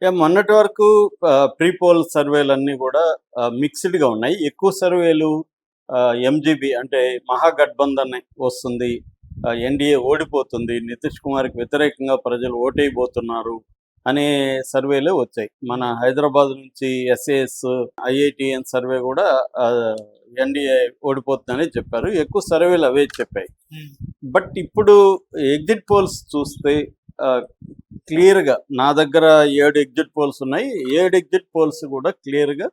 మొన్నటి వరకు pre poll సర్వేలన్నీ గూడా మిక్స్డ్‌గా ఉన్నాయి. ఎక్కువ సర్వేలు ఎంజీబీ అంటే మహాగఠబంధన్ వస్తుంది. ఎన్డీఏ ఓడిపోతుంది. నితీష్ కుమార్‌కి వ్యతిరేకంగా ప్రజలు ఓటేయబోతున్నారు అనే సర్వేలే వచ్చాయి. మన హైదరాబాద్ నుంచి ఎస్ఏఎస్, ఐఐటీఎన్ సర్వే గూడా ఎన్డీఏ ఓడిపోతుందని చెప్పారు. ఎక్కువ సర్వేలు అవే చెప్పాయి. బట్ ఇప్పుడు ఎగ్జిట్ పోల్స్ చూస్తే ఆహ్, క్లియర్‌గా నా దగ్గర 7 ఎగ్జిట్ పోల్స్ ఉన్నాయి. 7 ఎగ్జిట్ పోల్స్ కూడా క్లియర్‌గా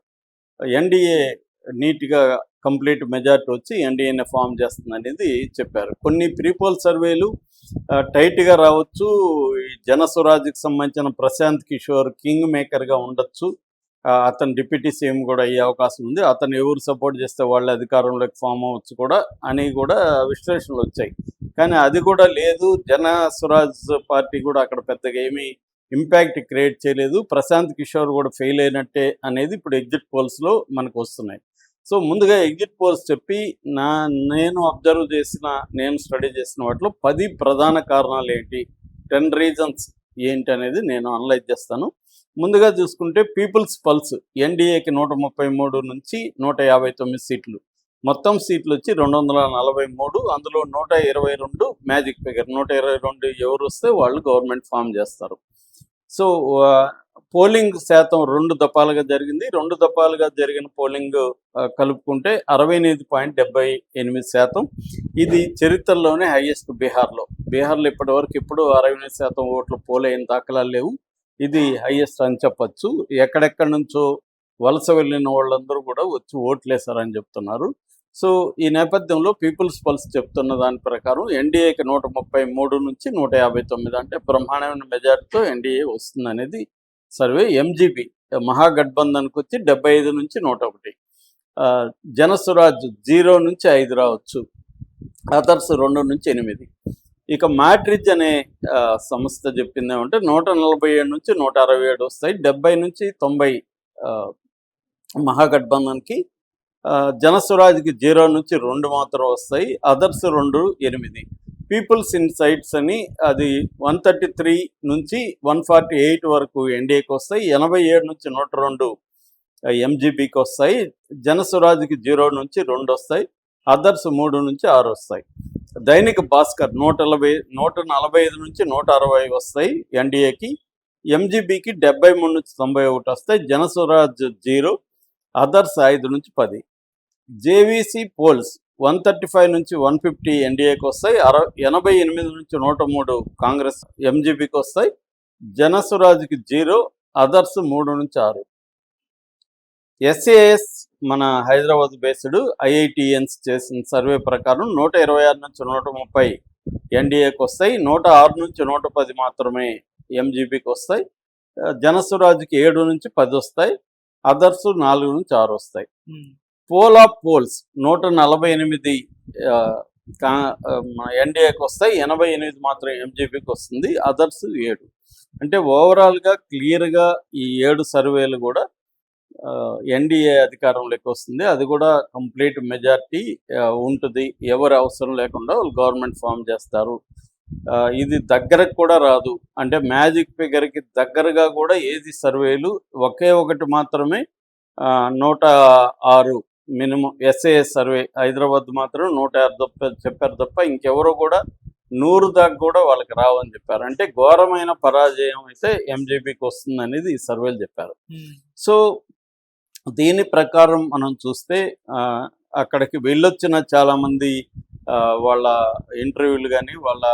ఎన్డీఏ నీట్‌గా కంప్లీట్ మెజారిటీ వచ్చి ఎన్డీఏనే ఫామ్ చేస్తుందనేది చెప్పారు. కొన్ని ప్రీ పోల్ సర్వేలు టైట్‌గా రావచ్చు. ఈ జనస్వరాజ్‌కి సంబంధించిన ప్రశాంత్ కిషోర్ కింగ్ మేకర్‌గా ఉండొచ్చు. అతను డిప్యూటీ సీఎం కూడా అయ్యే అవకాశం ఉంది. అతను ఎవరు సపోర్ట్ చేస్తే వాళ్ళే అధికారంలోకి ఫామ్ అవ్వచ్చు కూడా అని కూడా విశ్లేషణలు వచ్చాయి. కానీ అది కూడా లేదు. జన స్వరాజ్ పార్టీ కూడా అక్కడ పెద్దగా ఏమీ ఇంపాక్ట్ క్రియేట్ చేయలేదు. ప్రశాంత్ కిషోర్ కూడా ఫెయిల్ అయినట్టే అనేది ఇప్పుడు ఎగ్జిట్ పోల్స్‌లో మనకు వస్తున్నాయి. సో ముందుగా ఎగ్జిట్ పోల్స్ చెప్పి నేను అబ్జర్వ్ చేసిన, నేను స్టడీ చేసిన వాటిలో 10 ప్రధాన కారణాలు ఏంటి, 10 రీజన్స్ ఏంటి అనేది నేను అనలైజ్ చేస్తాను. ముందుగా చూసుకుంటే పీపుల్స్ పల్స్ ఎన్డీఏకి 133 నుంచి 159 సీట్లు, మొత్తం సీట్లు వచ్చి 243, అందులో 122 మ్యాజిక్ ఫిగర్. 122 ఎవరు వస్తే వాళ్ళు గవర్నమెంట్ ఫామ్ చేస్తారు. సో పోలింగ్ శాతం 2 దఫాలుగా జరిగింది. 2 దఫాలుగా జరిగిన పోలింగ్ కలుపుకుంటే 68.78%. ఇది చరిత్రలోనే హైయెస్ట్ బీహార్లో. ఇప్పటివరకు ఎప్పుడు 68% ఓట్లు పోలైన దాఖలాలు లేవు. ఇది హైయెస్ట్ అని చెప్పచ్చు. ఎక్కడెక్కడి నుంచో వలస వెళ్ళిన వాళ్ళందరూ కూడా వచ్చి ఓట్లేశారని చెప్తున్నారు. సో ఈ నేపథ్యంలో పీపుల్స్ పల్స్ చెప్తున్న దాని ప్రకారం ఎన్డీఏకి 133 నుంచి 159 అంటే బ్రహ్మాండమైన మెజార్టీతో ఎన్డీఏ వస్తుందనేది సర్వే. ఎంజీబీ మహాగఠబంధన్కి వచ్చి 75 నుంచి 101. జనస్వరాజ్ 0 నుంచి 5 రావచ్చు. అదర్స్ 2 నుంచి 8. ఇక మ్యాట్రిజ్ అనే సంస్థ చెప్పింది ఏమంటే 147 నుంచి 167 వస్తాయి. 70 నుంచి 90 మహాగఠబంధన్కి. జనస్వరాజ్కి 0 నుంచి 2 మాత్రం వస్తాయి. అదర్స్ 2, 8. పీపుల్స్ ఇన్సైట్స్ అని అది 133 నుంచి 148 వరకు ఎన్డీఏకి వస్తాయి. 87 నుంచి 102 ఎంజీబీకి వస్తాయి. జనస్వరాజ్కి 0 నుంచి 2 వస్తాయి. అదర్స్ 3 నుంచి 6 వస్తాయి. దైనిక్ భాస్కర్ 145 నుంచి 160 వస్తాయి ఎన్డీఏకి. ఎంజీబీకి 73 నుంచి 91 వస్తాయి. జనస్వరాజ్ 0, అదర్స్ 5 నుంచి 10. జేవీసీ పోల్స్ 135 నుంచి 150 ఎన్డీఏకి వస్తాయి. 88 నుంచి 103 కాంగ్రెస్ ఎంజీబీకి వస్తాయి. జనస్వరాజ్కి 0, అదర్స్ 3 నుంచి 6. ఎస్ఏఎస్ మన హైదరాబాద్ బేస్డ్ ఐఐటీఎన్స్ చేసిన సర్వే ప్రకారం 126 నుంచి 130 ఎన్డీఏకి వస్తాయి. 106 నుంచి 110 మాత్రమే ఎంజీబీకి వస్తాయి. జనస్వరాజ్కి 7 నుంచి 10 వస్తాయి. అదర్స్ 4 నుంచి 6 వస్తాయి. పోల్ ఆఫ్ పోల్స్ 148 ఎన్డీఏకి వస్తాయి. 88 మాత్రం ఎంజీబీకి వస్తుంది. అదర్స్ 7. అంటే ఓవరాల్గా క్లియర్గా ఈ 7 సర్వేలు కూడా ఎన్డీఏ అధికారంలోకి వస్తుంది. అది కూడా కంప్లీట్ మెజార్టీ ఉంటుంది. ఎవరు అవసరం లేకుండా వాళ్ళు గవర్నమెంట్ ఫామ్ చేస్తారు. ఇది దగ్గరకు కూడా రాదు. అంటే మ్యాజిక్ ఫిగర్కి దగ్గరగా కూడా ఏది సర్వేలు ఒకే ఒకటి మాత్రమే 106 మినిమం ఎస్ఏఎస్ సర్వే హైదరాబాద్ మాత్రం 106 చెప్పారు తప్ప ఇంకెవరో కూడా 100 దాకా కూడా వాళ్ళకి రావని చెప్పారు. అంటే ఘోరమైన పరాజయం అయితే ఎంజీబీకి వస్తుంది అనేది ఈ సర్వేలు చెప్పారు. సో దీని ప్రకారం మనం చూస్తే అక్కడికి వెళ్ళొచ్చిన చాలామంది వాళ్ళ ఇంటర్వ్యూలు కానీ వాళ్ళ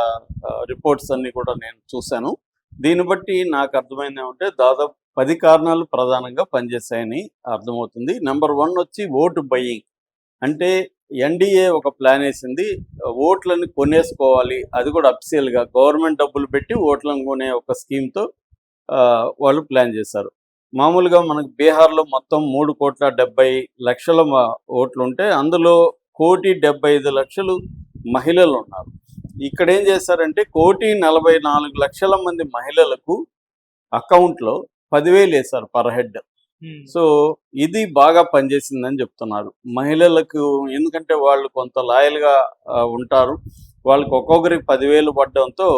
రిపోర్ట్స్ అన్నీ కూడా నేను చూశాను. దీన్ని బట్టి నాకు అర్థమైంది ఏమంటే దాదాపు 10 కారణాలు ప్రధానంగా పనిచేస్తాయని అర్థమవుతుంది. నెంబర్ 1 వచ్చి ఓటు బయ్యింగ్. అంటే ఎన్డీఏ ఒక ప్లాన్ వేసింది, ఓట్లను కొనేసుకోవాలి. అది కూడా అఫీషియల్గా గవర్నమెంట్ డబ్బులు పెట్టి ఓట్లను కొనే ఒక స్కీమ్తో వాళ్ళు ప్లాన్ చేశారు. మామూలుగా మనకు బీహార్లో మొత్తం 3,70,00,000 ఓట్లు ఉంటే అందులో 1,75,00,000 మహిళలు ఉన్నారు. ఇక్కడ ఏం చేశారంటే 1,44,00,000 మంది మహిళలకు అకౌంట్లో 10,000 వేశారు పర్ హెడ్. సో ఇది బాగా పనిచేసిందని చెప్తున్నారు మహిళలకు. ఎందుకంటే వాళ్ళు కొంత లాయల్గా ఉంటారు. వాళ్ళకి ఒక్కొక్కరికి 10,000 పడడంతో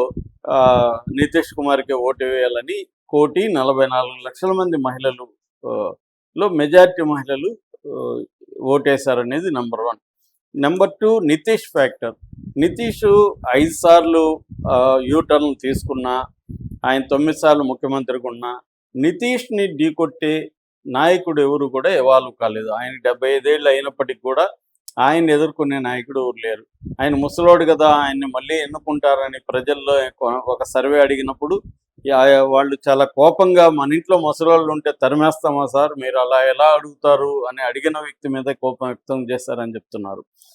నితీష్ కుమార్కి ఓటు వేయాలని 1,44,00,000 మంది మహిళలు లో మెజారిటీ మహిళలు ఆ, ఓటేశారనేది number 1. Number 2 Nitish factor. Nitish 5 సార్లు యూటర్న్ తీసుకున్నా, ఆయన 9 సార్లు ముఖ్యమంత్రిగా ఉన్నా నితీష్ని ఢీకొట్టే నాయకుడు ఎవరు కూడా ఎవాల్వ్ కాలేదు. ఆయన 75 ఏళ్ళు అయినప్పటికీ కూడా ఆయన ఎదుర్కొనే నాయకుడు ఎవరు లేరు. ఆయన ముసలోడు కదా, ఆయన్ని మళ్ళీ ఎన్నుకుంటారని ప్రజల్లో ఒక సర్వే అడిగినప్పుడు వాళ్ళు చాలా కోపంగా, మన ఇంట్లో ముసలోళ్ళు ఉంటే తరిమేస్తామా సార్, మీరు అలా ఎలా అడుగుతారు అని అడిగిన వ్యక్తి మీద కోపం వ్యక్తం చేశారని చెప్తున్నారు.